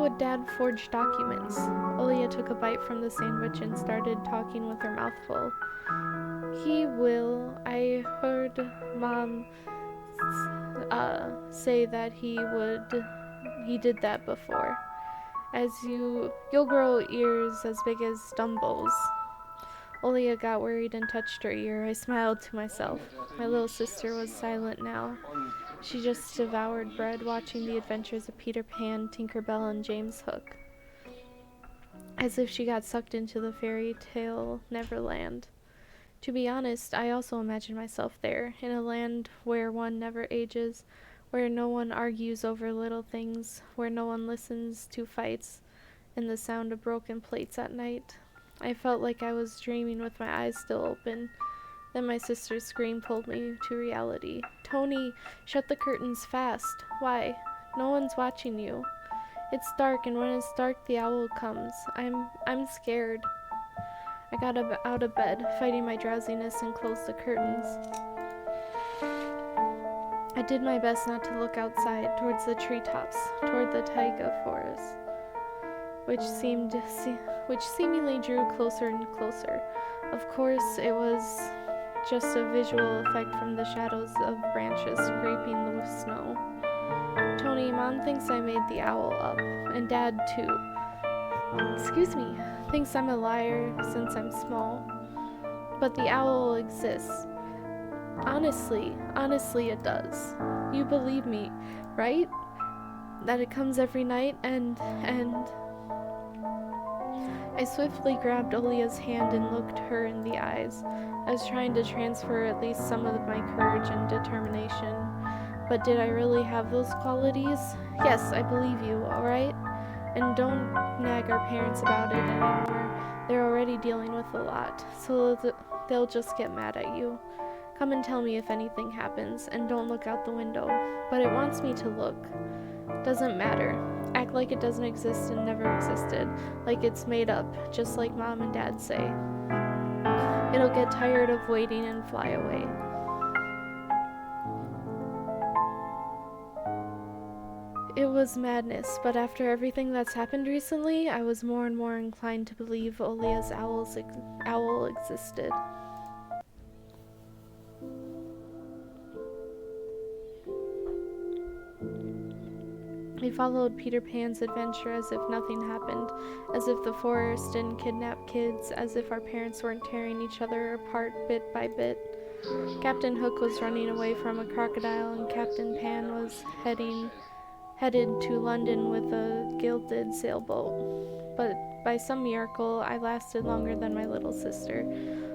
would Dad forge documents? Olia took a bite from the sandwich and started talking with her mouth full. He will. I heard Mom say that he did that before. You'll grow ears as big as Dumbo's. Olia got worried and touched her ear. I smiled to myself. My little sister was silent now. She just devoured bread, watching the adventures of Peter Pan, Tinker Bell, and James Hook, as if she got sucked into the fairy tale Neverland. To be honest, I also imagined myself there, in a land where one never ages, where no one argues over little things, where no one listens to fights and the sound of broken plates at night. I felt like I was dreaming with my eyes still open. Then my sister's scream pulled me to reality. Tony, shut the curtains fast. Why? No one's watching you. It's dark, and when it's dark, the owl comes. I'm scared. I got out of bed, fighting my drowsiness, and closed the curtains. I did my best not to look outside, towards the treetops, toward the taiga forest, which seemingly drew closer and closer. Of course, it was just a visual effect from the shadows of branches scraping the snow. Tony, Mom thinks I made the owl up, and Dad too. Thinks I'm a liar since I'm small. But the owl exists. Honestly it does. You believe me, right? That it comes every night and... I swiftly grabbed Olia's hand and looked her in the eyes. I was trying to transfer at least some of my courage and determination. But did I really have those qualities? Yes, I believe you, alright? And don't nag our parents about it anymore. They're already dealing with a lot, so they'll just get mad at you. Come and tell me if anything happens, and don't look out the window. But it wants me to look. Doesn't matter. Act like it doesn't exist and never existed, like it's made up, just like Mom and Dad say. It'll get tired of waiting and fly away. It was madness, but after everything that's happened recently, I was more and more inclined to believe Olia's owl existed. We followed Peter Pan's adventure as if nothing happened, as if the forest didn't kidnap kids, as if our parents weren't tearing each other apart bit by bit. Captain Hook was running away from a crocodile, and Captain Pan was headed to London with a gilded sailboat. But by some miracle, I lasted longer than my little sister.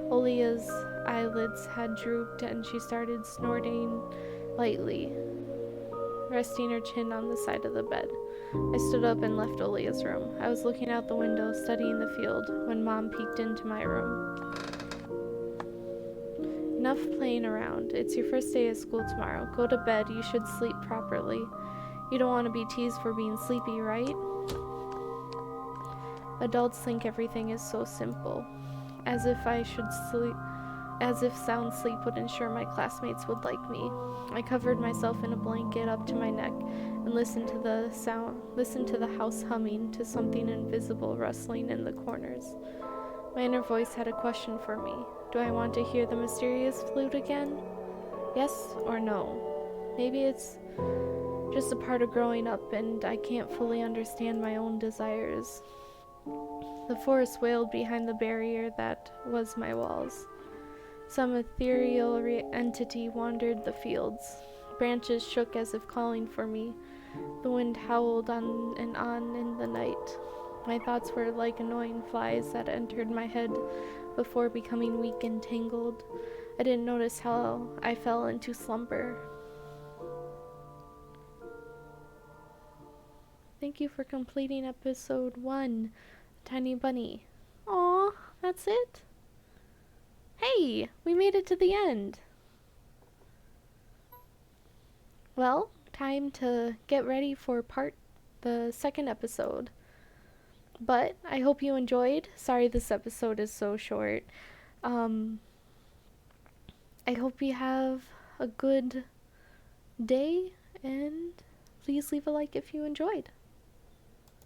Olia's eyelids had drooped, and she started snorting lightly, resting her chin on the side of the bed. I stood up and left Olia's room. I was looking out the window, studying the field, when Mom peeked into my room. Enough playing around. It's your first day at school tomorrow. Go to bed. You should sleep properly. You don't want to be teased for being sleepy, right? Adults think everything is so simple. As if sound sleep would ensure my classmates would like me. I covered myself in a blanket up to my neck and listened to the house humming, to something invisible rustling in the corners. My inner voice had a question for me. Do I want to hear the mysterious flute again? Yes or no? Maybe it's just a part of growing up and I can't fully understand my own desires. The forest wailed behind the barrier that was my walls. Some ethereal entity wandered the fields. Branches shook as if calling for me. The wind howled on and on in the night. My thoughts were like annoying flies that entered my head before becoming weak and tangled. I didn't notice how I fell into slumber. Thank you for completing episode 1, Tiny Bunny. Aw, that's it? Hey, we made it to the end. Well, time to get ready for the second episode. But I hope you enjoyed. Sorry this episode is so short. I hope you have a good day, and please leave a like if you enjoyed.